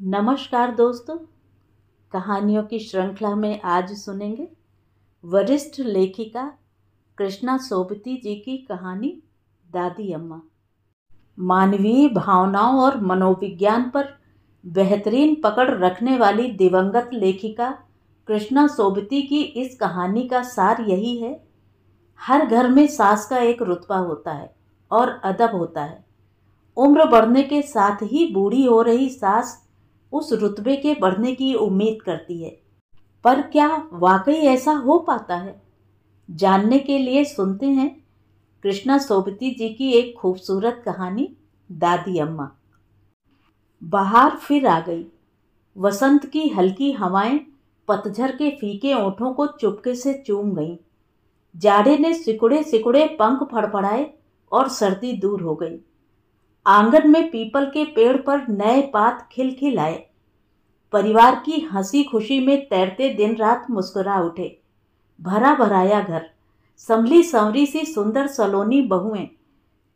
नमस्कार दोस्तों, कहानियों की श्रृंखला में आज सुनेंगे वरिष्ठ लेखिका कृष्णा सोबती जी की कहानी दादी अम्मा। मानवीय भावनाओं और मनोविज्ञान पर बेहतरीन पकड़ रखने वाली दिवंगत लेखिका कृष्णा सोबती की इस कहानी का सार यही है। हर घर में सास का एक रुतबा होता है और अदब होता है। उम्र बढ़ने के साथ ही बूढ़ी हो रही सास उस रुतबे के बढ़ने की उम्मीद करती है, पर क्या वाकई ऐसा हो पाता है? जानने के लिए सुनते हैं कृष्णा सोबती जी की एक खूबसूरत कहानी दादी अम्मा। बहार फिर आ गई। वसंत की हल्की हवाएं पतझड़ के फीके ओंठों को चुपके से चूम गईं। जाड़े ने सिकुड़े सिकुड़े पंख फड़फड़ाए और सर्दी दूर हो गई। आंगन में पीपल के पेड़ पर नए पात खिलखिलाए। परिवार की हंसी खुशी में तैरते दिन रात मुस्कुरा उठे। भरा भराया घर, संभली संवरी सी सुंदर सलोनी बहुएं,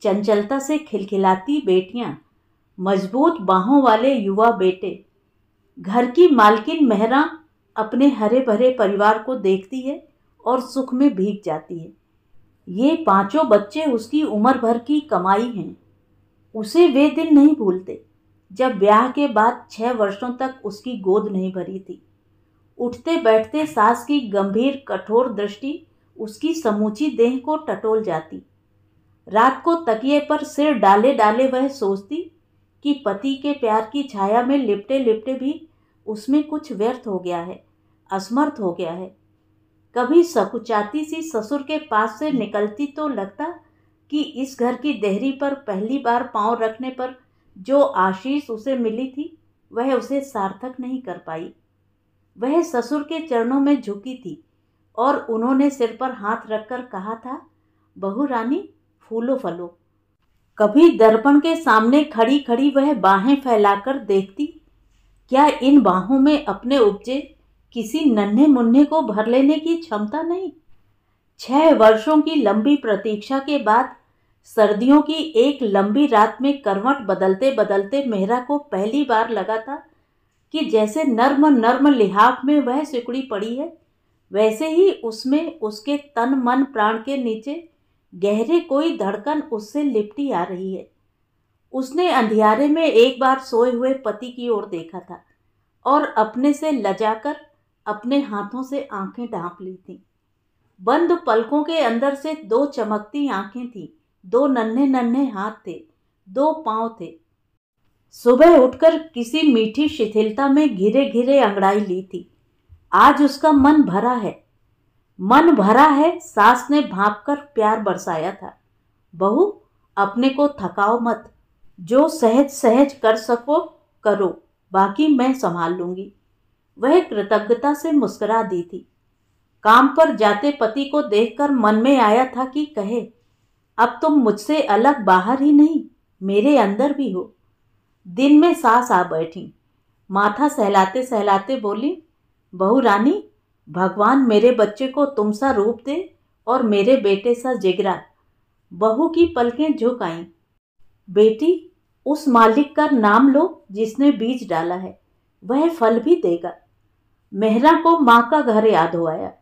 चंचलता से खिलखिलाती बेटियां, मजबूत बाहों वाले युवा बेटे। घर की मालकिन मेहरा अपने हरे भरे परिवार को देखती है और सुख में भीग जाती है। ये पांचों बच्चे उसकी उम्र भर की कमाई हैं। उसे वे दिन नहीं भूलते जब ब्याह के बाद 6 वर्षों तक उसकी गोद नहीं भरी थी। उठते बैठते सास की गंभीर कठोर दृष्टि उसकी समूची देह को टटोल जाती। रात को तकिए पर सिर डाले डाले वह सोचती कि पति के प्यार की छाया में लिपटे लिपटे भी उसमें कुछ व्यर्थ हो गया है, असमर्थ हो गया है। कभी सकुचाती सी ससुर के पास से निकलती तो लगता कि इस घर की देहरी पर पहली बार पांव रखने पर जो आशीष उसे मिली थी वह उसे सार्थक नहीं कर पाई। वह ससुर के चरणों में झुकी थी और उन्होंने सिर पर हाथ रखकर कहा था, बहू रानी फूलो फलो। कभी दर्पण के सामने खड़ी खड़ी वह बाहें फैलाकर देखती, क्या इन बाहों में अपने उपजे किसी नन्हे मुन्ने को भर लेने की क्षमता नहीं? 6 वर्षों की लंबी प्रतीक्षा के बाद सर्दियों की एक लंबी रात में करवट बदलते बदलते मेहरा को पहली बार लगा था कि जैसे नर्म नर्म लिहाफ में वह सिकुड़ी पड़ी है, वैसे ही उसमें उसके तन मन प्राण के नीचे गहरे कोई धड़कन उससे लिपटी आ रही है। उसने अंधियारे में एक बार सोए हुए पति की ओर देखा था और अपने से लजाकर अपने हाथों से आंखें ढांप ली थीं। बंद पलकों के अंदर से 2 चमकती आंखें थीं, 2 नन्हे नन्हे हाथ थे, 2 पांव थे। सुबह उठकर किसी मीठी शिथिलता में घिरे घिरे अंगड़ाई ली थी। आज उसका मन भरा है, मन भरा है। सास ने भांप कर प्यार बरसाया था, बहू अपने को थकाओ मत, जो सहज सहज कर सको करो, बाकी मैं संभाल लूंगी। वह कृतज्ञता से मुस्कुरा दी थी। काम पर जाते पति को देखकर मन में आया था कि कहे, अब तुम मुझसे अलग बाहर ही नहीं, मेरे अंदर भी हो। दिन में सास आ बैठी, माथा सहलाते सहलाते बोली, बहू रानी भगवान मेरे बच्चे को तुम सा रूप दे और मेरे बेटे सा जिगरा। बहू की पलकें झुक आईं। बेटी, उस मालिक का नाम लो जिसने बीज डाला है, वह फल भी देगा। मेहरा को माँ का घर याद हो आया।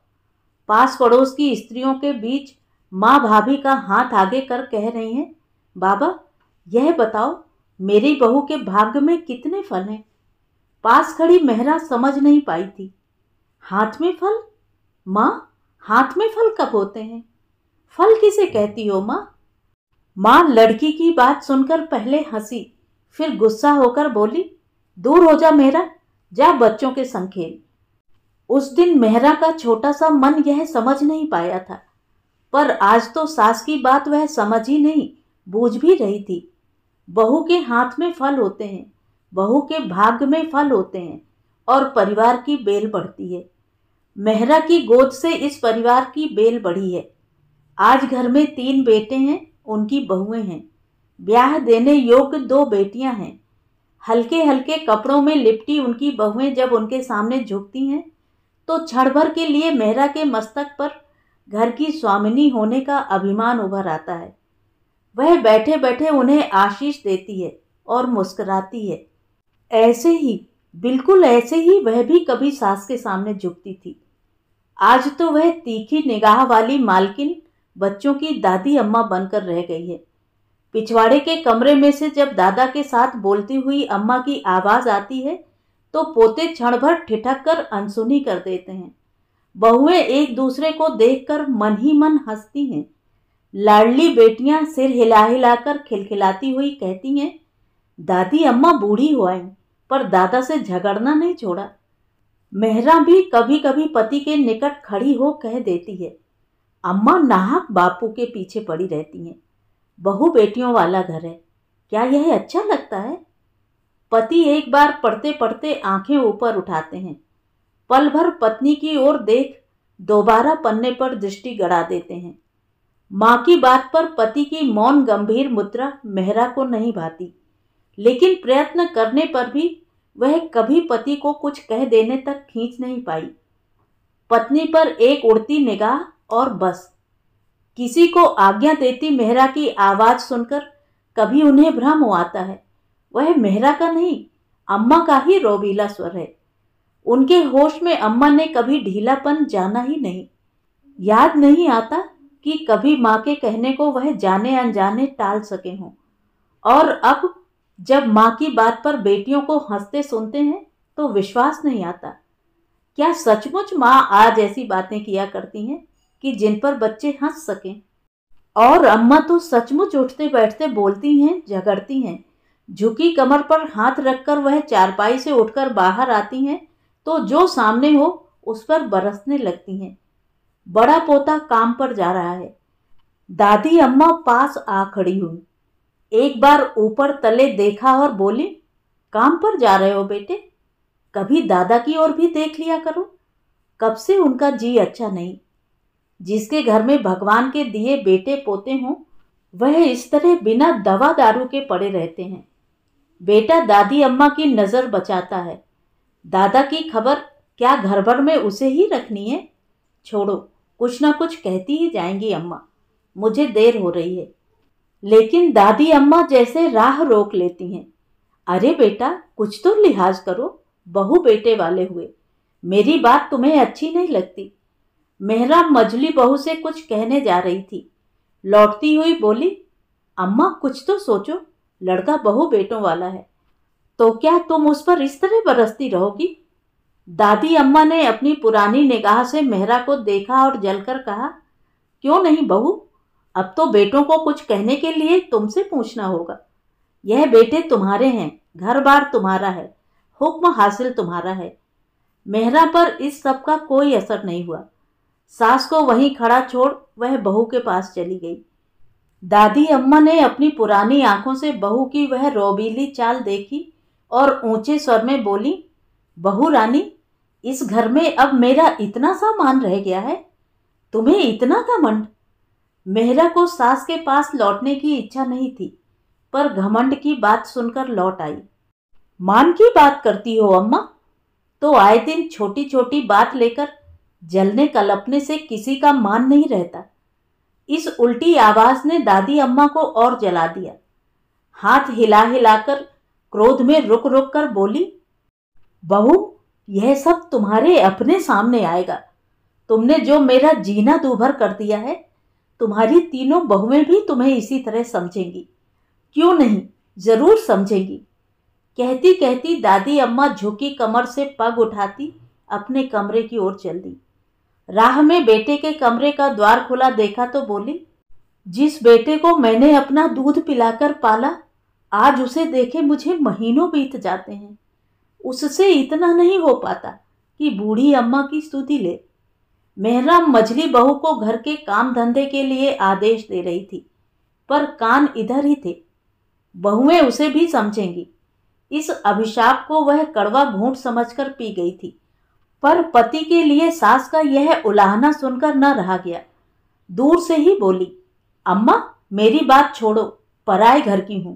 पास पड़ोस की स्त्रियों के बीच माँ भाभी का हाथ आगे कर कह रही हैं, बाबा यह बताओ मेरी बहू के भाग्य में कितने फल हैं? पास खड़ी मेहरा समझ नहीं पाई थी। हाथ में फल? माँ, हाथ में फल कब होते हैं? फल किसे कहती हो माँ? माँ लड़की की बात सुनकर पहले हंसी, फिर गुस्सा होकर बोली, दूर हो जा मेहरा, जा बच्चों के संग खेल। उस दिन मेहरा का छोटा सा मन यह समझ नहीं पाया था, पर आज तो सास की बात वह समझ ही नहीं, बूझ भी रही थी। बहू के हाथ में फल होते हैं, बहू के भाग्य में फल होते हैं और परिवार की बेल बढ़ती है। मेहरा की गोद से इस परिवार की बेल बढ़ी है। आज घर में 3 बेटे हैं, उनकी बहुएं हैं। ब्याह देने योग्य 2 बेटियां हैं। हल्के हल्के कपड़ों में लिपटी उनकी बहुएं जब उनके सामने झुकती हैं तो क्षण भर के लिए मेहरा के मस्तक पर घर की स्वामिनी होने का अभिमान उभर आता है। वह बैठे बैठे उन्हें आशीष देती है और मुस्कुराती है। ऐसे ही बिल्कुल ऐसे ही वह भी कभी सास के सामने झुकती थी। आज तो वह तीखी निगाह वाली मालकिन बच्चों की दादी अम्मा बनकर रह गई है। पिछवाड़े के कमरे में से जब दादा के साथ बोलती हुई अम्मा की आवाज आती है तो पोते क्षण भर ठिठक कर अनसुनी कर देते हैं। बहुएं एक दूसरे को देखकर मन ही मन हंसती हैं। लाडली बेटियां सिर हिला हिलाकर खिलखिलाती हुई कहती हैं, दादी अम्मा बूढ़ी हो आई पर दादा से झगड़ना नहीं छोड़ा। मेहरा भी कभी कभी पति के निकट खड़ी हो कह देती है, अम्मा नाहक बापू के पीछे पड़ी रहती हैं। बहू बेटियों वाला घर है, क्या यह अच्छा लगता है? पति एक बार पढ़ते पढ़ते आंखें ऊपर उठाते हैं, पल भर पत्नी की ओर देख दोबारा पन्ने पर दृष्टि गड़ा देते हैं। मां की बात पर पति की मौन गंभीर मुद्रा मेहरा को नहीं भाती, लेकिन प्रयत्न करने पर भी वह कभी पति को कुछ कह देने तक खींच नहीं पाई। पत्नी पर एक उड़ती निगाह और बस। किसी को आज्ञा देती मेहरा की आवाज सुनकर कभी उन्हें भ्रम हो आता है, वह मेहरा का नहीं अम्मा का ही रोबीला स्वर है। उनके होश में अम्मा ने कभी ढीलापन जाना ही नहीं। याद नहीं आता कि कभी माँ के कहने को वह जाने अनजाने टाल सके हों। और अब जब माँ की बात पर बेटियों को हंसते सुनते हैं तो विश्वास नहीं आता। क्या सचमुच माँ आज ऐसी बातें किया करती हैं कि जिन पर बच्चे हंस सकें? और अम्मा तो सचमुच उठते बैठते बोलती हैं, झगड़ती हैं। झुकी कमर पर हाथ रखकर वह चारपाई से उठकर बाहर आती हैं तो जो सामने हो उस पर बरसने लगती हैं। बड़ा पोता काम पर जा रहा है। दादी अम्मा पास आ खड़ी हुई, एक बार ऊपर तले देखा और बोली, काम पर जा रहे हो बेटे? कभी दादा की ओर भी देख लिया करो। कब से उनका जी अच्छा नहीं। जिसके घर में भगवान के दिए बेटे पोते हों वह इस तरह बिना दवा दारू के पड़े रहते हैं। बेटा दादी अम्मा की नजर बचाता है। दादा की खबर क्या घर भर में उसे ही रखनी है? छोड़ो, कुछ ना कुछ कहती ही जाएंगी अम्मा, मुझे देर हो रही है। लेकिन दादी अम्मा जैसे राह रोक लेती हैं। अरे बेटा, कुछ तो लिहाज करो, बहू बेटे वाले हुए। मेरी बात तुम्हें अच्छी नहीं लगती? मेहरा मजली बहू से कुछ कहने जा रही थी, लौटती हुई बोली, अम्मा कुछ तो सोचो, लड़का बहू बेटों वाला है तो क्या तुम उस पर इस तरह बरसती रहोगी? दादी अम्मा ने अपनी पुरानी निगाह से मेहरा को देखा और जलकर कहा, क्यों नहीं बहू, अब तो बेटों को कुछ कहने के लिए तुमसे पूछना होगा। यह बेटे तुम्हारे हैं, घर बार तुम्हारा है, हुक्म हासिल तुम्हारा है। मेहरा पर इस सब का कोई असर नहीं हुआ। सास को वहीं खड़ा छोड़ वह बहू के पास चली गई। दादी अम्मा ने अपनी पुरानी आंखों से बहू की वह रोबीली चाल देखी और ऊंचे स्वर में बोली, बहू रानी, इस घर में अब मेरा इतना सा मान रह गया है, तुम्हें इतना घमंड? मेहरा को सास के पास लौटने की इच्छा नहीं थी, पर घमंड की बात सुनकर लौट आई। मान की बात करती हो अम्मा? तो आए दिन छोटी छोटी बात लेकर जलने कलपने से किसी का मान नहीं रहता। इस उल्टी आवाज ने दादी अम्मा को और जला दिया। हाथ हिला हिलाकर क्रोध में रुक रुक कर बोली, बहू, यह सब तुम्हारे अपने सामने आएगा। तुमने जो मेरा जीना दूभर कर दिया है, तुम्हारी तीनों बहुएं भी तुम्हें इसी तरह समझेंगी। क्यों नहीं, जरूर समझेंगी। कहती कहती दादी अम्मा झुकी कमर से पग उठाती अपने कमरे की ओर चल दी। राह में बेटे के कमरे का द्वार खुला देखा तो बोली, जिस बेटे को मैंने अपना दूध पिलाकर पाला, आज उसे देखे मुझे महीनों बीत जाते हैं। उससे इतना नहीं हो पाता कि बूढ़ी अम्मा की स्तुति ले। मेहरा मझली बहू को घर के काम धंधे के लिए आदेश दे रही थी, पर कान इधर ही थे। बहुएं उसे भी समझेंगी। इस अभिशाप को वह कड़वा घूंट समझकर पी गई थी, पर पति के लिए सास का यह उलाहना सुनकर न रहा गया। दूर से ही बोली, अम्मा मेरी बात छोड़ो, पराए घर की हूं,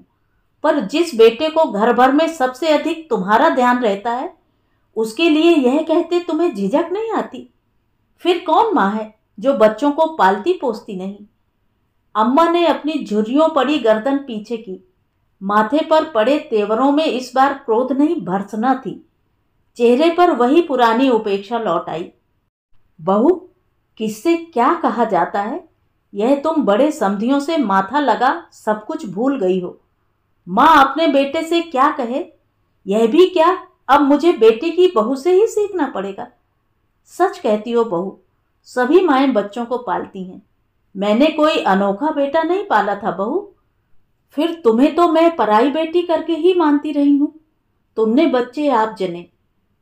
पर जिस बेटे को घर भर में सबसे अधिक तुम्हारा ध्यान रहता है, उसके लिए यह कहते तुम्हें झिझक नहीं आती? फिर कौन माँ है जो बच्चों को पालती पोसती नहीं? अम्मा ने अपनी झुर्रियों पड़ी गर्दन पीछे की। माथे पर पड़े तेवरों में इस बार क्रोध नहीं भर्त्सना थी। चेहरे पर वही पुरानी उपेक्षा लौट आई। बहू, किससे क्या कहा जाता है? यह तुम बड़े समधियों से माथा लगा सब कुछ भूल गई हो। माँ अपने बेटे से क्या कहे, यह भी क्या अब मुझे बेटे की बहू से ही सीखना पड़ेगा? सच कहती हो बहू, सभी माएं बच्चों को पालती हैं। मैंने कोई अनोखा बेटा नहीं पाला था बहू। फिर तुम्हें तो मैं पराई बेटी करके ही मानती रही हूं। तुमने बच्चे आप जने,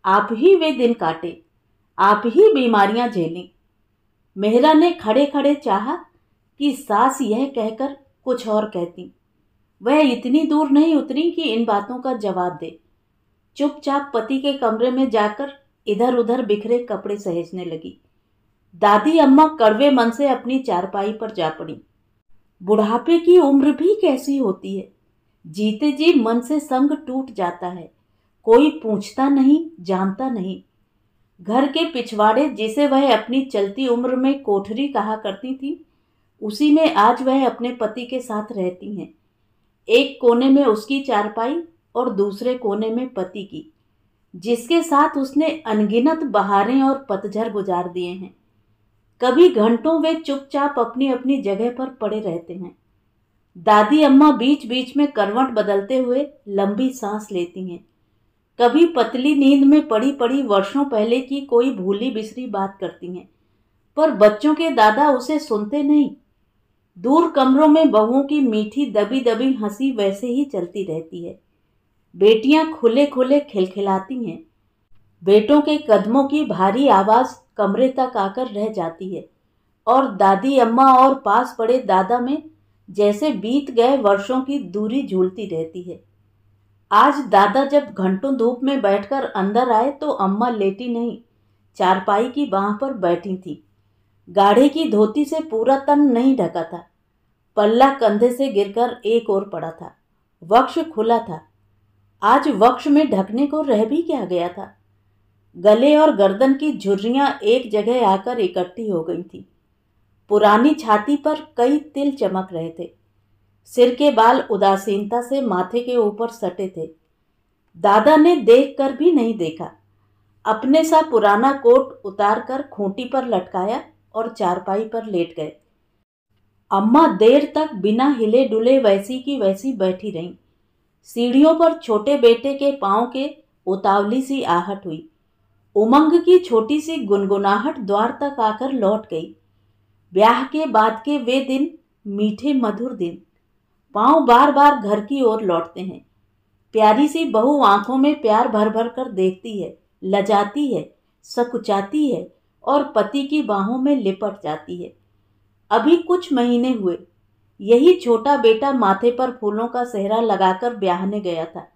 आप ही वे दिन काटे, आप ही बीमारियां झेली। मेहरा ने खड़े खड़े चाहा कि सास यह कहकर कुछ और कहती। वह इतनी दूर नहीं उतरी कि इन बातों का जवाब दे। चुपचाप पति के कमरे में जाकर इधर उधर बिखरे कपड़े सहेजने लगी। दादी अम्मा कड़वे मन से अपनी चारपाई पर जा पड़ी। बुढ़ापे की उम्र भी कैसी होती है, जीते जी मन से संग टूट जाता है। कोई पूछता नहीं, जानता नहीं। घर के पिछवाड़े जिसे वह अपनी चलती उम्र में कोठरी कहा करती थी, उसी में आज वह अपने पति के साथ रहती हैं। एक कोने में उसकी चारपाई और दूसरे कोने में पति की, जिसके साथ उसने अनगिनत बहारें और पतझड़ गुजार दिए हैं। कभी घंटों वे चुपचाप अपनी अपनी जगह पर पड़े रहते हैं। दादी अम्मा बीच बीच में करवट बदलते हुए लंबी सांस लेती हैं। कभी पतली नींद में पड़ी पड़ी वर्षों पहले की कोई भूली बिसरी बात करती हैं, पर बच्चों के दादा उसे सुनते नहीं। दूर कमरों में बहुओं की मीठी दबी दबी हंसी वैसे ही चलती रहती है। बेटियां खुले खुले खिलखिलाती हैं। बेटों के कदमों की भारी आवाज कमरे तक आकर रह जाती है, और दादी अम्मा और पास पड़े दादा में जैसे बीत गए वर्षों की दूरी झूलती रहती है। आज दादा जब घंटों धूप में बैठकर अंदर आए तो अम्मा लेटी नहीं, चारपाई की बांह पर बैठी थी। गाढ़े की धोती से पूरा तन नहीं ढका था। पल्ला कंधे से गिरकर एक ओर पड़ा था। वक्ष खुला था। आज वक्ष में ढकने को रह भी क्या गया था? गले और गर्दन की झुर्रियां एक जगह आकर इकट्ठी हो गई थी। पुरानी छाती पर कई तिल चमक रहे थे। सिर के बाल उदासीनता से माथे के ऊपर सटे थे। दादा ने देखकर भी नहीं देखा। अपने सा पुराना कोट उतार कर खूंटी पर लटकाया और चारपाई पर लेट गए। अम्मा देर तक बिना हिले डुले वैसी की वैसी बैठी रहीं। सीढ़ियों पर छोटे बेटे के पांव के उतावली सी आहट हुई। उमंग की छोटी सी गुनगुनाहट द्वार तक आकर लौट गई। ब्याह के बाद के वे दिन, मीठे मधुर दिन। पांव बार बार घर की ओर लौटते हैं। प्यारी सी बहू आंखों में प्यार भर भर कर देखती है, लजाती है, सकुचाती है और पति की बाहों में लिपट जाती है। अभी कुछ महीने हुए, यही छोटा बेटा माथे पर फूलों का सेहरा लगाकर ब्याहने गया था।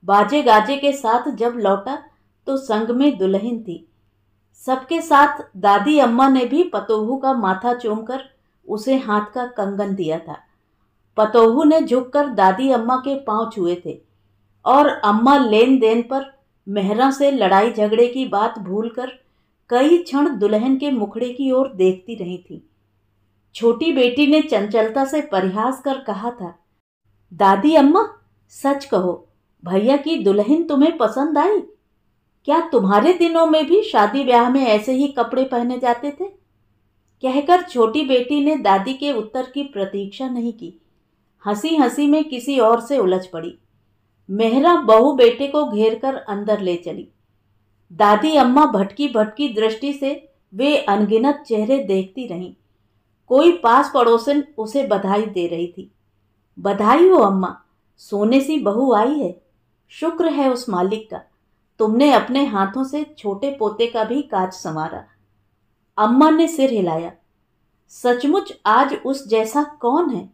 बाजे गाजे के साथ जब लौटा तो संग में दुल्हन थी। सबके साथ दादी अम्मा ने भी पतोहू का माथा चूमकर उसे हाथ का कंगन दिया था। पतोहू ने झुककर दादी अम्मा के पांव छुए थे, और अम्मा लेन देन पर मेहरा से लड़ाई झगड़े की बात भूलकर कई क्षण दुल्हन के मुखड़े की ओर देखती रही थी। छोटी बेटी ने चंचलता से परिहास कर कहा था, दादी अम्मा, सच कहो, भैया की दुल्हन तुम्हें पसंद आई? क्या तुम्हारे दिनों में भी शादी ब्याह में ऐसे ही कपड़े पहने जाते थे? कहकर छोटी बेटी ने दादी के उत्तर की प्रतीक्षा नहीं की। हंसी हंसी में किसी और से उलझ पड़ी। मेहरा बहू बेटे को घेर कर अंदर ले चली। दादी अम्मा भटकी भटकी दृष्टि से वे अनगिनत चेहरे देखती रहीं। कोई पास पड़ोसन उसे बधाई दे रही थी। बधाई हो अम्मा, सोने सी बहू आई है। शुक्र है उस मालिक का, तुमने अपने हाथों से छोटे पोते का भी काज संवारा। अम्मा ने सिर हिलाया। सचमुच आज उस जैसा कौन है?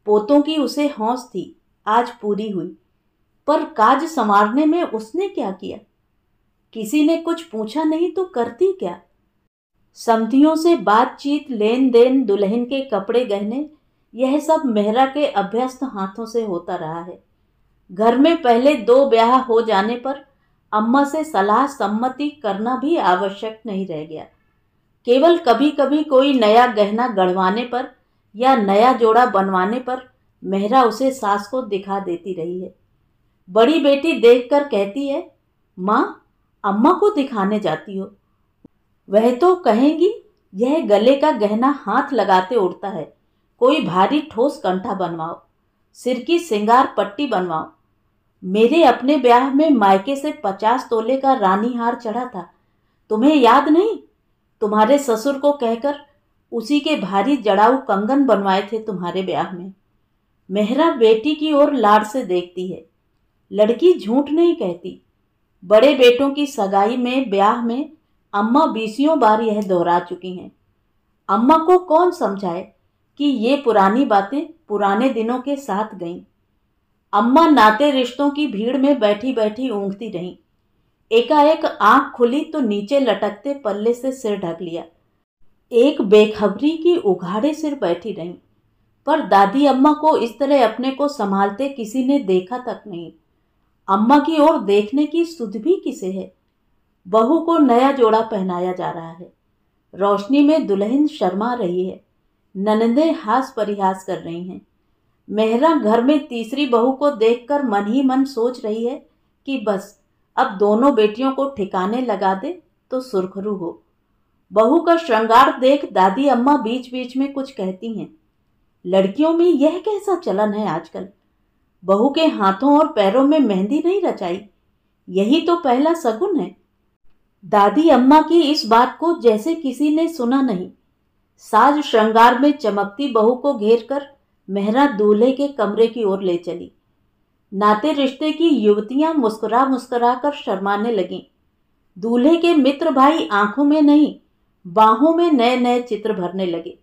पोतों की उसे हौस थी, आज पूरी हुई। पर काज संवारने में उसने क्या किया? किसी ने कुछ पूछा नहीं तो करती क्या? समधियों से बातचीत, लेन देन, दुल्हन के कपड़े गहने, यह सब मेहरा के अभ्यस्त हाथों से होता रहा है। घर में पहले 2 ब्याह हो जाने पर अम्मा से सलाह सम्मति करना भी आवश्यक नहीं रह गया। केवल कभी कभी कोई नया गहना गढ़वाने पर या नया जोड़ा बनवाने पर मेहरा उसे सास को दिखा देती रही है। बड़ी बेटी देखकर कहती है, माँ, अम्मा को दिखाने जाती हो? वह तो कहेंगी यह गले का गहना हाथ लगाते उड़ता है, कोई भारी ठोस कंठा बनवाओ, सिर की सिंगार पट्टी बनवाओ। मेरे अपने ब्याह में मायके से 50 तोले का रानी हार चढ़ा था, तुम्हें याद नहीं? तुम्हारे ससुर को कहकर उसी के भारी जड़ाऊ कंगन बनवाए थे तुम्हारे ब्याह में। मेहरा बेटी की ओर लाड से देखती है। लड़की झूठ नहीं कहती। बड़े बेटों की सगाई में, ब्याह में अम्मा 20 बार यह दोहरा चुकी हैं। अम्मा को कौन समझाए कि ये पुरानी बातें पुराने दिनों के साथ गईं। अम्मा नाते रिश्तों की भीड़ में बैठी बैठी ऊँघती रहीं। एकाएक आंख खुली तो नीचे लटकते पल्ले से सिर ढक लिया। एक बेखबरी की उघाड़े सिर बैठी रहीं। पर दादी अम्मा को इस तरह अपने को संभालते किसी ने देखा तक नहीं। अम्मा की ओर देखने की सुध भी किसे है? बहू को नया जोड़ा पहनाया जा रहा है। रोशनी में दुल्हन शर्मा रही है। ननंदें हास परिहास कर रही हैं। मेहरा घर में तीसरी बहू को देखकर मन ही मन सोच रही है कि बस अब दोनों बेटियों को ठिकाने लगा दे तो सुरखरू हो। बहू का श्रृंगार देख दादी अम्मा बीच बीच में कुछ कहती हैं। लड़कियों में यह कैसा चलन है आजकल? बहू के हाथों और पैरों में मेहंदी नहीं रचाई, यही तो पहला शगुन है। दादी अम्मा की इस बात को जैसे किसी ने सुना नहीं। साज श्रृंगार में चमकती बहू को घेर कर मेहरा दूल्हे के कमरे की ओर ले चली। नाते रिश्ते की युवतियां मुस्कुरा मुस्कुरा कर शर्माने लगीं। दूल्हे के मित्र भाई आंखों में नहीं, बाहों में नए नए चित्र भरने लगे।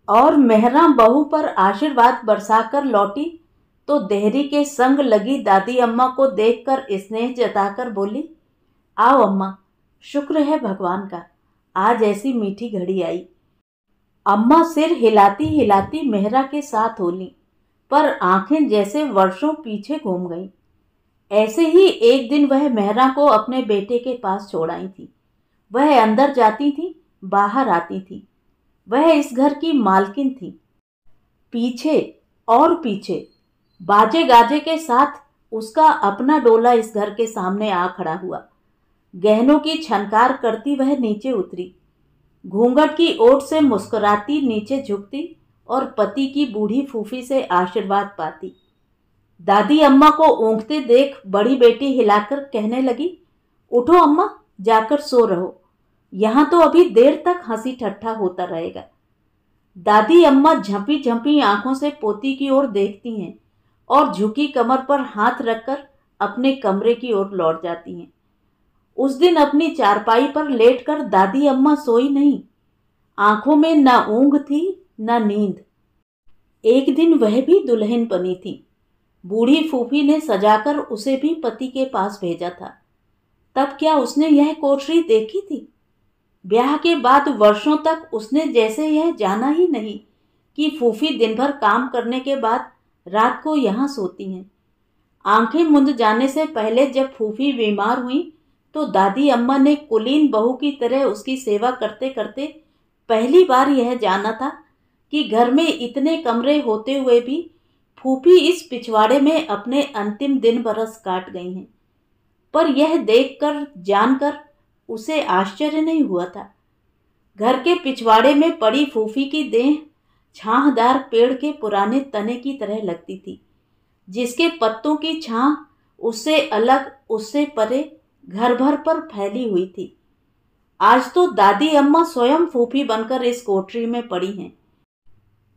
और मेहरा बहू पर आशीर्वाद बरसाकर लौटी तो देहरी के संग लगी दादी अम्मा को देखकर स्नेह जताकर बोली, आओ अम्मा, शुक्र है भगवान का, आज ऐसी मीठी घड़ी आई। अम्मा सिर हिलाती हिलाती मेहरा के साथ होली, पर आंखें जैसे वर्षों पीछे घूम गईं। ऐसे ही एक दिन वह मेहरा को अपने बेटे के पास छोड़ आई थी। वह अंदर जाती थी, बाहर आती थी। वह इस घर की मालकिन थी। पीछे और पीछे बाजे गाजे के साथ उसका अपना डोला इस घर के सामने आ खड़ा हुआ। गहनों की छनकार करती वह नीचे उतरी। घूंघट की ओट से मुस्कुराती नीचे झुकती और पति की बूढ़ी फूफी से आशीर्वाद पाती। दादी अम्मा को ऊँघते देख बड़ी बेटी हिलाकर कहने लगी, उठो अम्मा, जाकर सो रहो, यहां तो अभी देर तक हंसी ठट्ठा होता रहेगा। दादी अम्मा झंपी झंपी आंखों से पोती की ओर देखती हैं और झुकी कमर पर हाथ रखकर अपने कमरे की ओर लौट जाती हैं। उस दिन अपनी चारपाई पर लेटकर दादी अम्मा सोई नहीं। आंखों में न ऊंघ थी न नींद। एक दिन वह भी दुल्हन बनी थी। बूढ़ी फूफी ने सजाकर उसे भी पति के पास भेजा था। तब क्या उसने यह कोठरी देखी थी? ब्याह के बाद वर्षों तक उसने जैसे यह जाना ही नहीं कि फूफी दिन भर काम करने के बाद रात को यहाँ सोती हैं। आंखें मुंद जाने से पहले जब फूफी बीमार हुई तो दादी अम्मा ने कुलीन बहू की तरह उसकी सेवा करते करते पहली बार यह जाना था कि घर में इतने कमरे होते हुए भी फूफी इस पिछवाड़े में अपने अंतिम दिन बरस काट गई हैं। पर यह देखकर जानकर उसे आश्चर्य नहीं हुआ था। घर के पिछवाड़े में पड़ी फूफी की देह छाहदार पेड़ के पुराने तने की तरह लगती थी, जिसके पत्तों की छाह उससे अलग, उससे परे घर भर पर फैली हुई थी। आज तो दादी अम्मा स्वयं फूफी बनकर इस कोठरी में पड़ी हैं।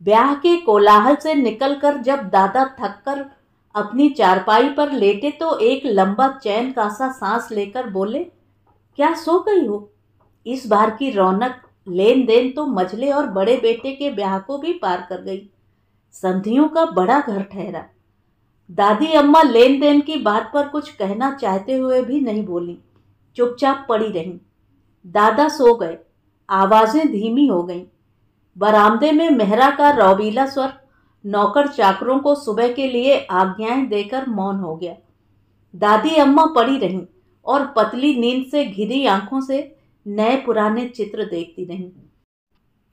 ब्याह के कोलाहल से निकलकर जब दादा थककर अपनी चारपाई पर लेटे तो एक लंबा चैन का सा सांस लेकर बोले, क्या सो गई हो? इस बार की रौनक लेन देन तो मझले और बड़े बेटे के ब्याह को भी पार कर गई। संधियों का बड़ा घर ठहरा। दादी अम्मा लेन देन की बात पर कुछ कहना चाहते हुए भी नहीं बोली, चुपचाप पड़ी रहीं। दादा सो गए। आवाजें धीमी हो गईं। बरामदे में मेहरा का रौबीला स्वर नौकर चाकरों को सुबह के लिए आज्ञाएं देकर मौन हो गया। दादी अम्मा पड़ी रहीं और पतली नींद से घिरी आंखों से नए पुराने चित्र देखती रहीं।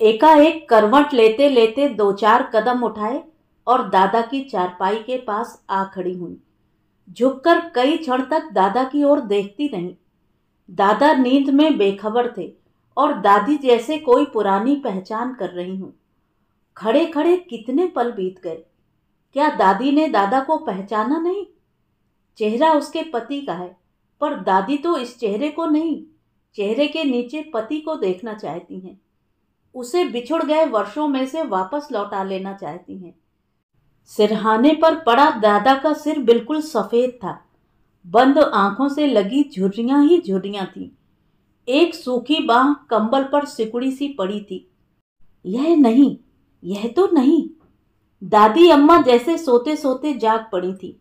एकाएक करवट लेते लेते 2-4 कदम उठाए और दादा की चारपाई के पास आ खड़ी हुई। झुककर कई क्षण तक दादा की ओर देखती रहीं। दादा नींद में बेखबर थे और दादी जैसे कोई पुरानी पहचान कर रही हूं। खड़े खड़े कितने पल बीत गए। क्या दादी ने दादा को पहचाना नहीं? चेहरा उसके पति का है, पर दादी तो इस चेहरे को नहीं, चेहरे के नीचे पति को देखना चाहती हैं। उसे बिछुड़ गए वर्षों में से वापस लौटा लेना चाहती हैं। सिरहाने पर पड़ा दादा का सिर बिल्कुल सफेद था। बंद आंखों से लगी झुर्रियां ही झुर्रियां थीं। एक सूखी बांह कंबल पर सिकुड़ी सी पड़ी थी। यह नहीं, यह तो नहीं। दादी अम्मा जैसे सोते सोते जाग पड़ी थी,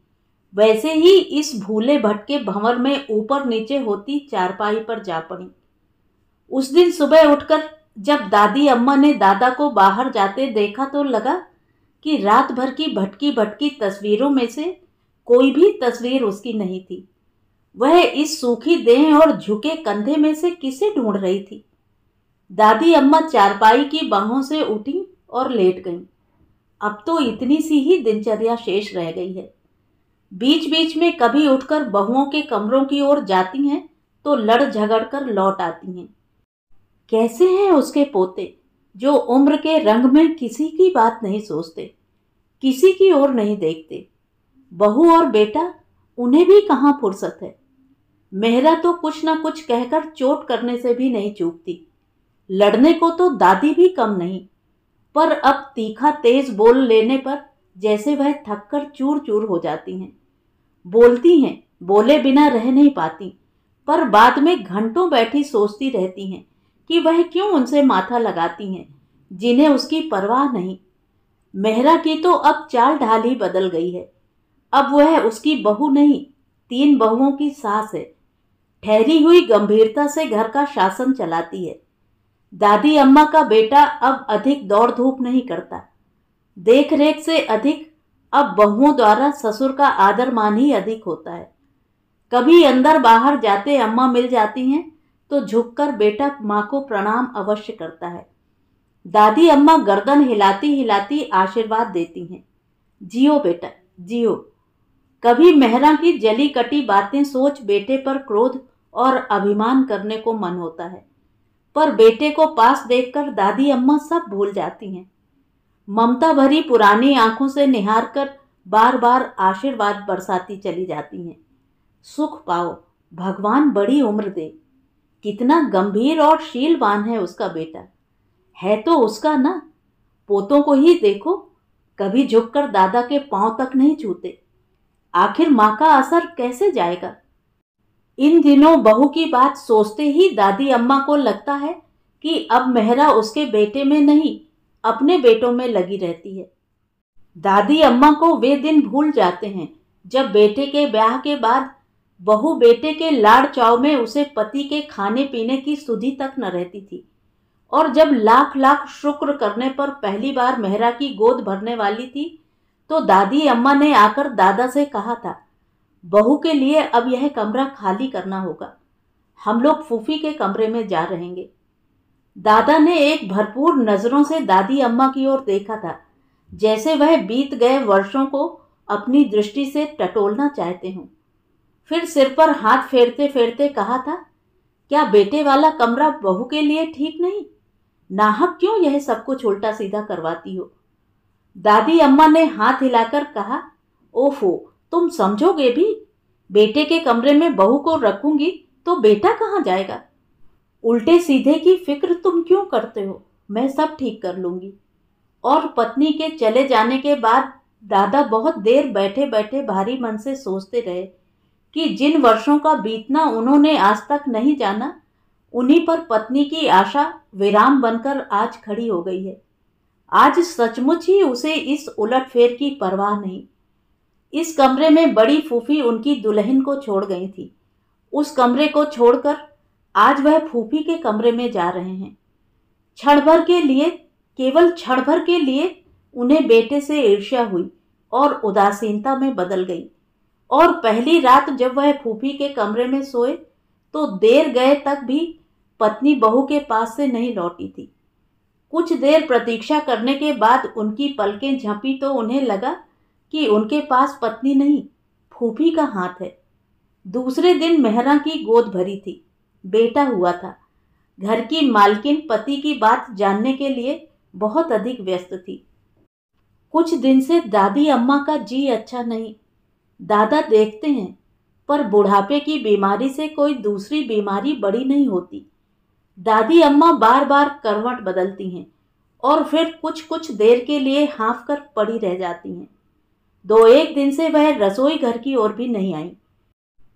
वैसे ही इस भूले भटके भंवर में ऊपर नीचे होती चारपाई पर जा पड़ी। उस दिन सुबह उठकर जब दादी अम्मा ने दादा को बाहर जाते देखा तो लगा कि रात भर की भटकी भटकी तस्वीरों में से कोई भी तस्वीर उसकी नहीं थी। वह इस सूखी देह और झुके कंधे में से किसे ढूंढ रही थी। दादी अम्मा चारपाई की बाहों से उठी और लेट गईं। अब तो इतनी सी ही दिनचर्या शेष रह गई है। बीच बीच में कभी उठकर बहुओं के कमरों की ओर जाती हैं तो लड़ झगड़ कर लौट आती हैं। कैसे हैं उसके पोते, जो उम्र के रंग में किसी की बात नहीं सोचते, किसी की ओर नहीं देखते। बहू और बेटा, उन्हें भी कहाँ फुर्सत है। मेहरा तो कुछ न कुछ कहकर चोट करने से भी नहीं चूकती। लड़ने को तो दादी भी कम नहीं, पर अब तीखा तेज बोल लेने पर जैसे वह थककर चूर चूर हो जाती हैं। बोलती हैं, बोले बिना रह नहीं पाती, पर बाद में घंटों बैठी सोचती रहती हैं कि वह क्यों उनसे माथा लगाती हैं, जिन्हें उसकी परवाह नहीं। मेहरा की तो अब चाल ढाल ही बदल गई है। अब वह उसकी बहू नहीं, 3 बहुओं की सास है। ठहरी हुई गंभीरता से घर का शासन चलाती है। दादी अम्मा का बेटा अब अधिक दौड़ धूप नहीं करता। देख रेख से अधिक अब बहुओं द्वारा ससुर का आदर मान ही अधिक होता है। कभी अंदर बाहर जाते अम्मा मिल जाती हैं तो झुककर बेटा माँ को प्रणाम अवश्य करता है। दादी अम्मा गर्दन हिलाती हिलाती आशीर्वाद देती हैं, जियो बेटा जियो। कभी मेहरा की जली कटी बातें सोच बेटे पर क्रोध और अभिमान करने को मन होता है, पर बेटे को पास देखकर दादी अम्मा सब भूल जाती हैं। ममता भरी पुरानी आंखों से निहार कर बार बार आशीर्वाद बरसाती चली जाती हैं। सुख पाओ, भगवान बड़ी उम्र दे। कितना गंभीर और शीलवान है उसका बेटा। है तो उसका ना। पोतों को ही देखो, कभी झुककर दादा के पांव तक नहीं छूते। आखिर माँ का असर कैसे जाएगा। इन दिनों बहू की बात सोचते ही दादी अम्मा को लगता है कि अब मेहरा उसके बेटे में नहीं, अपने बेटों में लगी रहती है। दादी अम्मा को वे दिन भूल जाते हैं जब बेटे के ब्याह के बाद बहू बेटे के लाड़ चाव में उसे पति के खाने पीने की सुधि तक न रहती थी, और जब लाख लाख शुक्र करने पर पहली बार मेहरा की गोद भरने वाली थी तो दादी अम्मा ने आकर दादा से कहा था, बहू के लिए अब यह कमरा खाली करना होगा, हम लोग फूफी के कमरे में जा रहेंगे। दादा ने एक भरपूर नजरों से दादी अम्मा की ओर देखा था, जैसे वह बीत गए वर्षों को अपनी दृष्टि से टटोलना चाहते हों। फिर सिर पर हाथ फेरते फेरते कहा था, क्या बेटे वाला कमरा बहू के लिए ठीक नहीं? नाहक क्यों यह सब कुछ उल्टा सीधा करवाती हो? दादी अम्मा ने हाथ हिलाकर कहा, ओफो, तुम समझोगे भी? बेटे के कमरे में बहू को रखूंगी तो बेटा कहाँ जाएगा? उल्टे सीधे की फिक्र तुम क्यों करते हो? मैं सब ठीक कर लूंगी। और पत्नी के चले जाने के बाद दादा बहुत देर बैठे बैठे भारी मन से सोचते रहे कि जिन वर्षों का बीतना उन्होंने आज तक नहीं जाना, उन्हीं पर पत्नी की आशा विराम बनकर आज खड़ी हो गई है। आज सचमुच ही उसे इस उलटफेर की परवाह नहीं। इस कमरे में बड़ी फूफी उनकी दुल्हन को छोड़ गई थी। उस कमरे को छोड़कर आज वह फूफी के कमरे में जा रहे हैं। क्षण भर के लिए, केवल क्षण भर के लिए उन्हें बेटे से ईर्ष्या हुई और उदासीनता में बदल गई। और पहली रात जब वह फूफी के कमरे में सोए तो देर गए तक भी पत्नी बहू के पास से नहीं लौटी थी। कुछ देर प्रतीक्षा करने के बाद उनकी पलकें झपी तो उन्हें लगा कि उनके पास पत्नी नहीं, फूफी का हाथ है। दूसरे दिन मेहरा की गोद भरी थी। बेटा हुआ था। घर की मालकिन पति की बात जानने के लिए बहुत अधिक व्यस्त थी। कुछ दिन से दादी अम्मा का जी अच्छा नहीं। दादा देखते हैं, पर बुढ़ापे की बीमारी से कोई दूसरी बीमारी बड़ी नहीं होती। दादी अम्मा बार बार करवट बदलती हैं और फिर कुछ कुछ देर के लिए हाँफ कर पड़ी रह जाती हैं। 2-1 दिन से वह रसोई घर की ओर भी नहीं आई।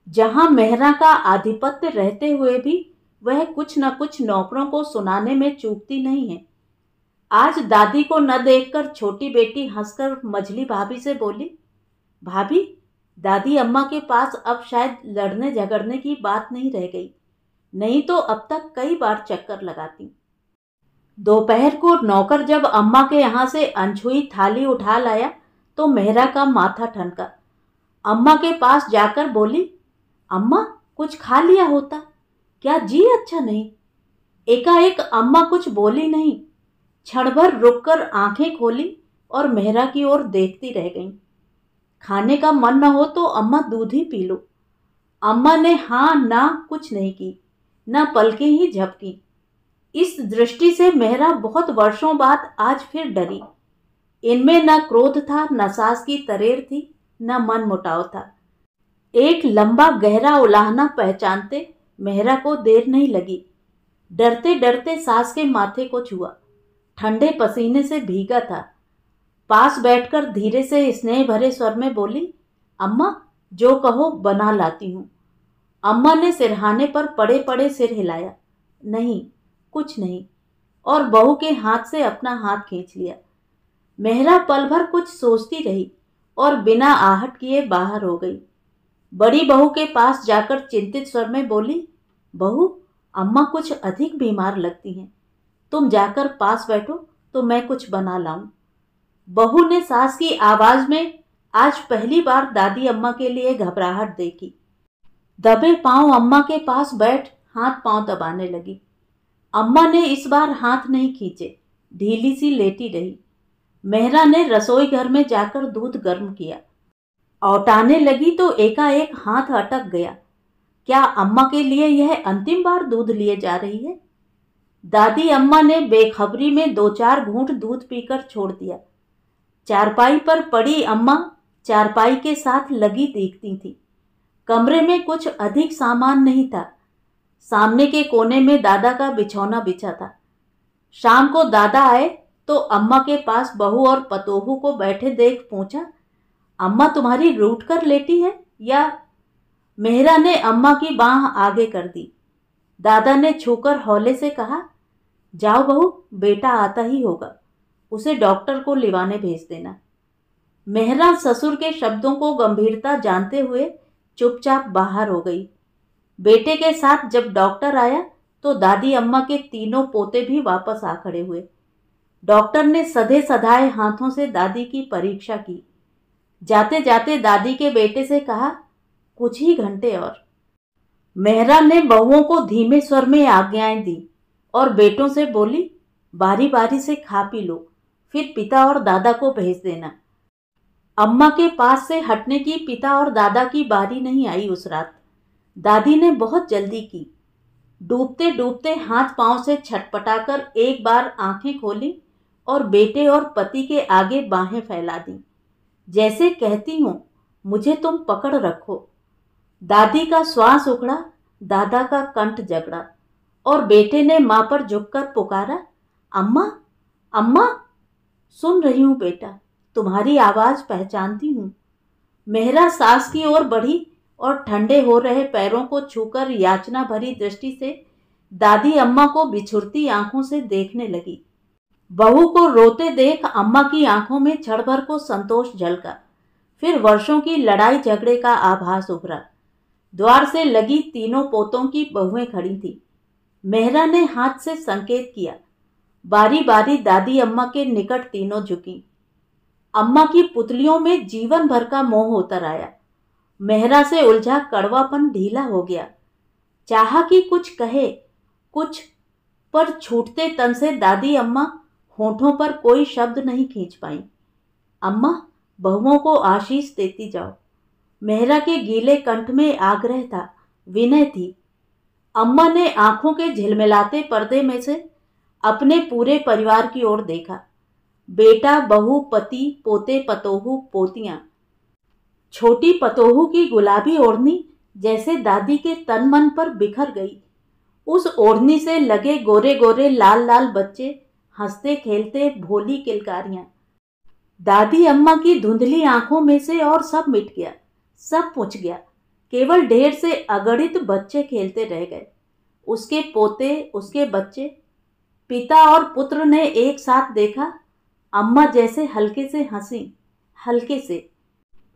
जहां मेहरा का आधिपत्य रहते हुए भी वह कुछ न कुछ नौकरों को सुनाने में चूकती नहीं है। आज दादी को न देखकर छोटी बेटी हंसकर मझली भाभी से बोली, भाभी, दादी अम्मा के पास अब शायद लड़ने झगड़ने की बात नहीं रह गई, नहीं तो अब तक कई बार चक्कर लगाती। दोपहर को नौकर जब अम्मा के यहाँ से अनछुई थाली उठा लाया तो मेहरा का माथा ठनका। अम्मा के पास जाकर बोली, अम्मा, कुछ खा लिया होता, क्या जी अच्छा नहीं? एकाएक अम्मा कुछ बोली नहीं, क्षण भर रुककर आंखें खोली और मेहरा की ओर देखती रह गईं। खाने का मन न हो तो अम्मा दूध ही पी लो। अम्मा ने हाँ ना कुछ नहीं की, न पलकें ही झपकी। इस दृष्टि से मेहरा बहुत वर्षों बाद आज फिर डरी। इनमें न क्रोध था, न सास की तरेर थी, न मन मुटाव था। एक लंबा गहरा उलाहना पहचानते मेहरा को देर नहीं लगी। डरते डरते सास के माथे को छुआ। ठंडे पसीने से भीगा था। पास बैठकर धीरे से स्नेह भरे स्वर में बोली, अम्मा, जो कहो बना लाती हूँ। अम्मा ने सिरहाने पर पड़े पड़े सिर हिलाया। नहीं, कुछ नहीं, और बहू के हाथ से अपना हाथ खींच लिया। मेहरा पल भर कुछ सोचती रही और बिना आहट किए बाहर हो गई। बड़ी बहू के पास जाकर चिंतित स्वर में बोली, बहू, अम्मा कुछ अधिक बीमार लगती हैं, तुम जाकर पास बैठो तो मैं कुछ बना लाऊं। बहू ने सास की आवाज में आज पहली बार दादी अम्मा के लिए घबराहट देखी। दबे पांव अम्मा के पास बैठ हाथ पांव दबाने लगी। अम्मा ने इस बार हाथ नहीं खींचे, ढीली सी लेटी रही। मेहरा ने रसोई घर में जाकर दूध गर्म किया। औटाने लगी तो एकाएक हाथ अटक गया। क्या अम्मा के लिए यह अंतिम बार दूध लिए जा रही है? दादी अम्मा ने बेखबरी में 2-4 घूंट दूध पीकर छोड़ दिया। चारपाई पर पड़ी अम्मा चारपाई के साथ लगी दिखती थी। कमरे में कुछ अधिक सामान नहीं था। सामने के कोने में दादा का बिछौना बिछा था। शाम को दादा आए तो अम्मा के पास बहू और पतोहू को बैठे देख पूछा, अम्मा तुम्हारी रूठ कर लेटी है या? मेहरा ने अम्मा की बांह आगे कर दी। दादा ने छूकर हौले से कहा, जाओ बहू, बेटा आता ही होगा, उसे डॉक्टर को लिवाने भेज देना। मेहरा ससुर के शब्दों को गंभीरता जानते हुए चुपचाप बाहर हो गई। बेटे के साथ जब डॉक्टर आया तो दादी अम्मा के तीनों पोते भी वापस आ खड़े हुए। डॉक्टर ने सधे सधाए हाथों से दादी की परीक्षा की। जाते जाते दादी के बेटे से कहा, कुछ ही घंटे और। मेहरा ने बहुओं को धीमे स्वर में आज्ञाएं दी और बेटों से बोली, बारी बारी से खा पी लो, फिर पिता और दादा को भेज देना। अम्मा के पास से हटने की पिता और दादा की बारी नहीं आई उस रात। दादी ने बहुत जल्दी की। डूबते डूबते हाथ पांव से छटपटाकर एक बार आंखें खोली और बेटे और पति के आगे बाहें फैला दी, जैसे कहती हूं, मुझे तुम पकड़ रखो। दादी का श्वास उखड़ा, दादा का कंठ जगड़ा और बेटे ने मां पर झुककर पुकारा, अम्मा, अम्मा। सुन रही हूं बेटा, तुम्हारी आवाज पहचानती हूं। मेहरा सास की ओर बढ़ी और ठंडे हो रहे पैरों को छूकर याचना भरी दृष्टि से दादी अम्मा को बिछुड़ती आंखों से देखने लगी। बहू को रोते देख अम्मा की आंखों में क्षण भर को संतोष झलका। फिर वर्षों की लड़ाई झगड़े का आभास उभरा। द्वार से लगी तीनों पोतों की बहुएं खड़ी थी। मेहरा ने हाथ से संकेत किया। बारी बारी दादी अम्मा के निकट तीनों झुकी। अम्मा की पुतलियों में जीवन भर का मोह उतर आया। मेहरा से उलझा कड़वापन ढीला हो गया। चाहा कि कुछ कहे, कुछ, पर छूटते तन से दादी अम्मा होठों पर कोई शब्द नहीं खींच पाई। अम्मा, बहुओं को आशीष देती जाओ। मेहरा के गीले कंठ में आग्रह था, विनय थी। अम्मा ने आंखों के झिलमिलाते पर्दे में से अपने पूरे परिवार की ओर देखा। बेटा, बहू, पति, पोते, पतोहू, पोतियां। छोटी पतोहू की गुलाबी ओढ़नी जैसे दादी के तन मन पर बिखर गई। उस ओढ़नी से लगे गोरे गोरे लाल लाल बच्चे, हंसते खेलते भोली किलकारियां। दादी अम्मा की धुंधली आंखों में से और सब मिट गया, सब पूछ गया। केवल ढेर से अगणित बच्चे खेलते रह गए, उसके पोते, उसके बच्चे। पिता और पुत्र ने एक साथ देखा। अम्मा जैसे हल्के से हंसी, हल्के से।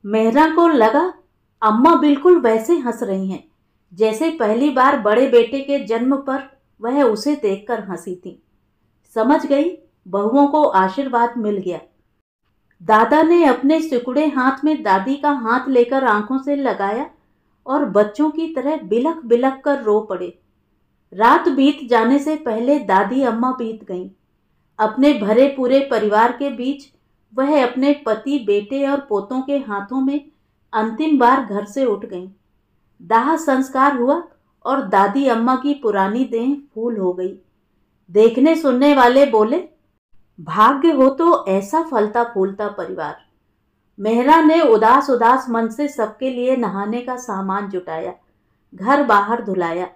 मेहरा को लगा अम्मा बिल्कुल वैसे हंस रही हैं जैसे पहली बार बड़े बेटे के जन्म पर वह उसे देखकर हंसी थी। समझ गई, बहुओं को आशीर्वाद मिल गया। दादा ने अपने सिकुड़े हाथ में दादी का हाथ लेकर आंखों से लगाया और बच्चों की तरह बिलख बिलख कर रो पड़े। रात बीत जाने से पहले दादी अम्मा बीत गईं। अपने भरे पूरे परिवार के बीच वह अपने पति, बेटे और पोतों के हाथों में अंतिम बार घर से उठ गईं। दाह संस्कार हुआ और दादी अम्मा की पुरानी देह फूल हो गई। देखने सुनने वाले बोले, भाग्य हो तो ऐसा फलता फूलता परिवार। मेहरा ने उदास उदास मन से सबके लिए नहाने का सामान जुटाया, घर बाहर धुलाया।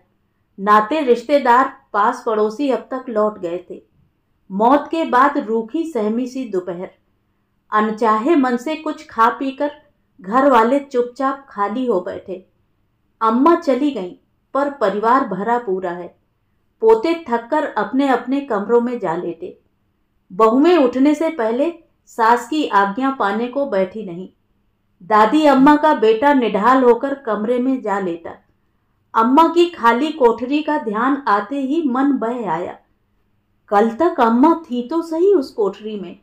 नाते रिश्तेदार, पास पड़ोसी अब तक लौट गए थे। मौत के बाद रूखी सहमी सी दोपहर। अनचाहे मन से कुछ खा पीकर घर वाले चुपचाप खाली हो बैठे। अम्मा चली गईं, पर परिवार भरा पूरा है। पोते थककर अपने अपने कमरों में जा लेटे। बहुएं उठने से पहले सास की आज्ञा पाने को बैठी नहीं। दादी अम्मा का बेटा निढाल होकर कमरे में जा लेटा। अम्मा की खाली कोठरी का ध्यान आते ही मन बह आया। कल तक अम्मा थी तो सही उस कोठरी में।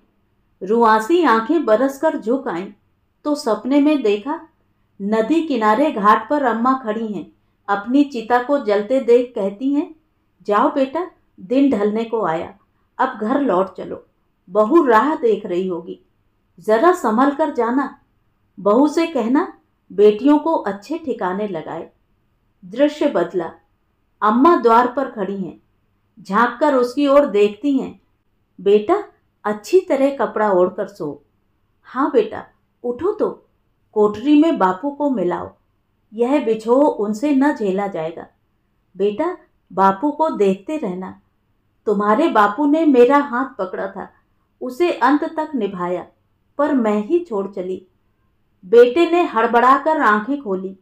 रुआसी आंखें बरसकर झुक आईं तो सपने में देखा नदी किनारे घाट पर अम्मा खड़ी हैं। अपनी चिता को जलते देख कहती हैं, जाओ बेटा, दिन ढलने को आया, अब घर लौट चलो। बहू राह देख रही होगी, जरा संभल कर जाना। बहू से कहना बेटियों को अच्छे ठिकाने लगाए। दृश्य बदला। अम्मा द्वार पर खड़ी हैं, झांक कर उसकी ओर देखती हैं। बेटा, अच्छी तरह कपड़ा ओढ़कर सो। हाँ बेटा, उठो तो कोठरी में बापू को मिलाओ, यह बिछोह उनसे न झेला जाएगा। बेटा, बापू को देखते रहना। तुम्हारे बापू ने मेरा हाथ पकड़ा था, उसे अंत तक निभाया, पर मैं ही छोड़ चली। बेटे ने हड़बड़ाकर आंखें खोली।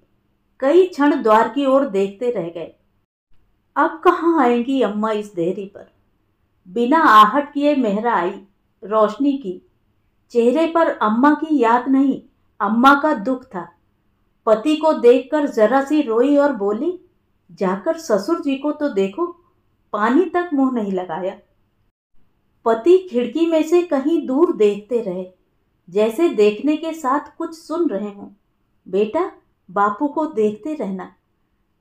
कई क्षण द्वार की ओर देखते रह गए। अब कहाँ आएंगी अम्मा इस देहरी पर। बिना आहट किए मेहरा आई, रोशनी की। चेहरे पर अम्मा की याद नहीं, अम्मा का दुख था। पति को देखकर जरा सी रोई और बोली, जाकर ससुर जी को तो देखो, पानी तक मुंह नहीं लगाया। पति खिड़की में से कहीं दूर देखते रहे, जैसे देखने के साथ कुछ सुन रहे हों। बेटा, बापू को देखते रहना।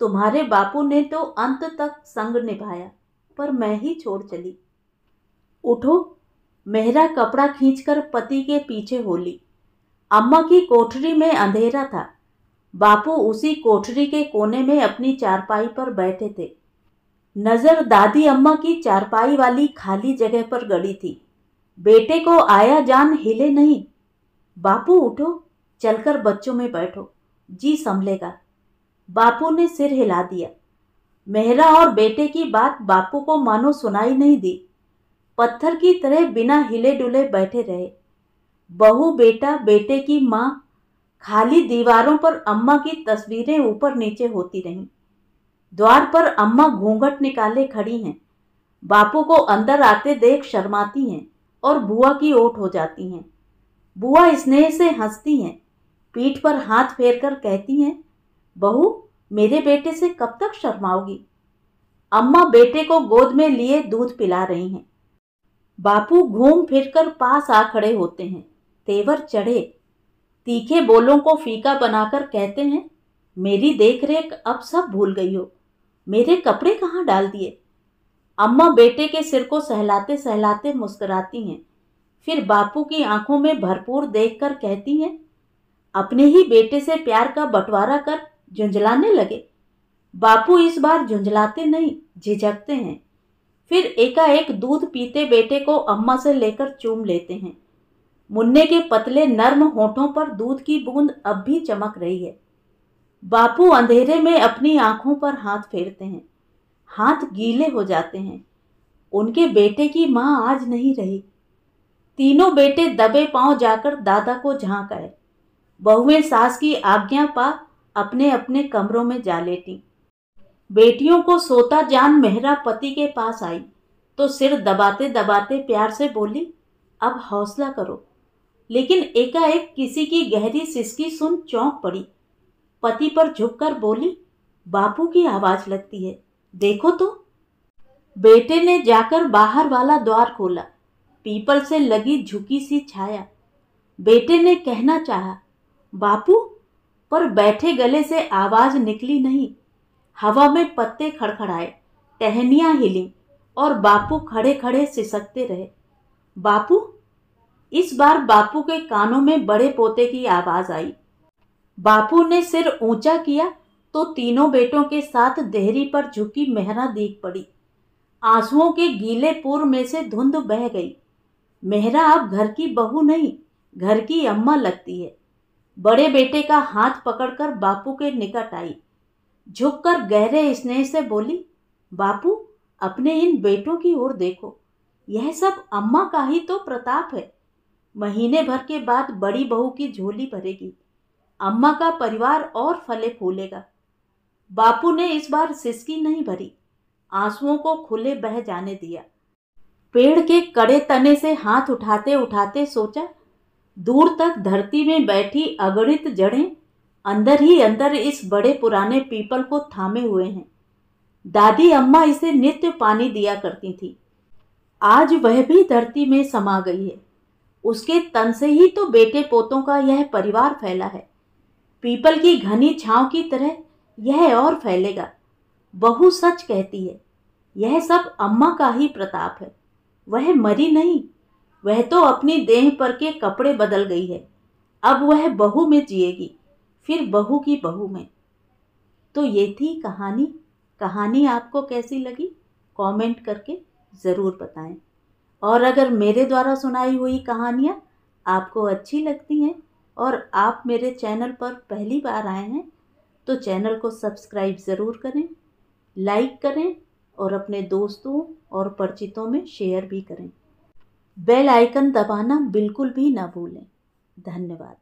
तुम्हारे बापू ने तो अंत तक संग निभाया, पर मैं ही छोड़ चली। उठो। मेहरा कपड़ा खींचकर पति के पीछे होली। अम्मा की कोठरी में अंधेरा था। बापू उसी कोठरी के कोने में अपनी चारपाई पर बैठे थे। नजर दादी अम्मा की चारपाई वाली खाली जगह पर गड़ी थी। बेटे को आया जान हिले नहीं। बापू उठो, चलकर बच्चों में बैठो, जी संभलेगा। बापू ने सिर हिला दिया। मेहरा और बेटे की बात बापू को मानो सुनाई नहीं दी। पत्थर की तरह बिना हिले डुले बैठे रहे। बहू, बेटा, बेटे की माँ। खाली दीवारों पर अम्मा की तस्वीरें ऊपर नीचे होती रहीं। द्वार पर अम्मा घूंघट निकाले खड़ी हैं। बापू को अंदर आते देख शर्माती हैं और बुआ की ओट हो जाती हैं। बुआ स्नेह से हंसती हैं, पीठ पर हाथ फेरकर कहती हैं, बहू, मेरे बेटे से कब तक शर्माओगी। अम्मा बेटे को गोद में लिए दूध पिला रही हैं। बापू घूम फिरकर पास आ खड़े होते हैं, तेवर चढ़े। तीखे बोलों को फीका बनाकर कहते हैं, मेरी देखरेख अब सब भूल गई हो, मेरे कपड़े कहाँ डाल दिए। अम्मा बेटे के सिर को सहलाते सहलाते मुस्कुराती हैं, फिर बापू की आंखों में भरपूर देखकर कहती हैं, अपने ही बेटे से प्यार का बंटवारा कर झुंझलाने लगे। बापू इस बार झुंझलाते नहीं, झिझकते हैं। फिर एकाएक दूध पीते बेटे को अम्मा से लेकर चूम लेते हैं। मुन्ने के पतले नर्म होठों पर दूध की बूंद अब भी चमक रही है। बापू अंधेरे में अपनी आंखों पर हाथ फेरते हैं। हाथ गीले हो जाते हैं। उनके बेटे की मां आज नहीं रही। तीनों बेटे दबे पांव जाकर दादा को झांक आए। बहुएं सास की आज्ञा पा अपने अपने कमरों में जा लेटी। बेटियों को सोता जान मेहरा पति के पास आई तो सिर दबाते दबाते प्यार से बोली, अब हौसला करो। लेकिन एकाएक किसी की गहरी सिसकी सुन चौंक पड़ी। पति पर झुककर बोली, बापू की आवाज लगती है, देखो तो। बेटे ने जाकर बाहर वाला द्वार खोला। पीपल से लगी झुकी सी छाया। बेटे ने कहना चाहा, बापू, पर बैठे गले से आवाज निकली नहीं। हवा में पत्ते खड़खड़ाए, टहनियां हिली और बापू खड़े खड़े सिसकते रहे। बापू। इस बार बापू के कानों में बड़े पोते की आवाज आई। बापू ने सिर ऊंचा किया तो तीनों बेटों के साथ देहरी पर झुकी मेहरा दीख पड़ी। आंसुओं के गीले पूर में से धुंध बह गई। मेहरा अब घर की बहू नहीं, घर की अम्मा लगती है। बड़े बेटे का हाथ पकड़कर बापू के निकट आई। झुककर गहरे स्नेह से बोली, बापू, अपने इन बेटों की ओर देखो। यह सब अम्मा का ही तो प्रताप है। महीने भर के बाद बड़ी बहू की झोली भरेगी। अम्मा का परिवार और फले फूलेगा। बापू ने इस बार सिसकी नहीं भरी, आंसुओं को खुले बह जाने दिया। पेड़ के कड़े तने से हाथ उठाते उठाते सोचा, दूर तक धरती में बैठी अगणित जड़ें अंदर ही अंदर इस बड़े पुराने पीपल को थामे हुए हैं। दादी अम्मा इसे नित्य पानी दिया करती थी। आज वह भी धरती में समा गई है। उसके तन से ही तो बेटे पोतों का यह परिवार फैला है। पीपल की घनी छांव की तरह यह और फैलेगा। बहू सच कहती है, यह सब अम्मा का ही प्रताप है। वह मरी नहीं, वह तो अपनी देह पर के कपड़े बदल गई है। अब वह बहू में जिएगी, फिर बहू की बहू में। तो ये थी कहानी। कहानी आपको कैसी लगी कमेंट करके ज़रूर बताएं। और अगर मेरे द्वारा सुनाई हुई कहानियाँ आपको अच्छी लगती हैं और आप मेरे चैनल पर पहली बार आए हैं तो चैनल को सब्सक्राइब ज़रूर करें, लाइक करें और अपने दोस्तों और परिचितों में शेयर भी करें। बेल आइकन दबाना बिल्कुल भी ना भूलें। धन्यवाद।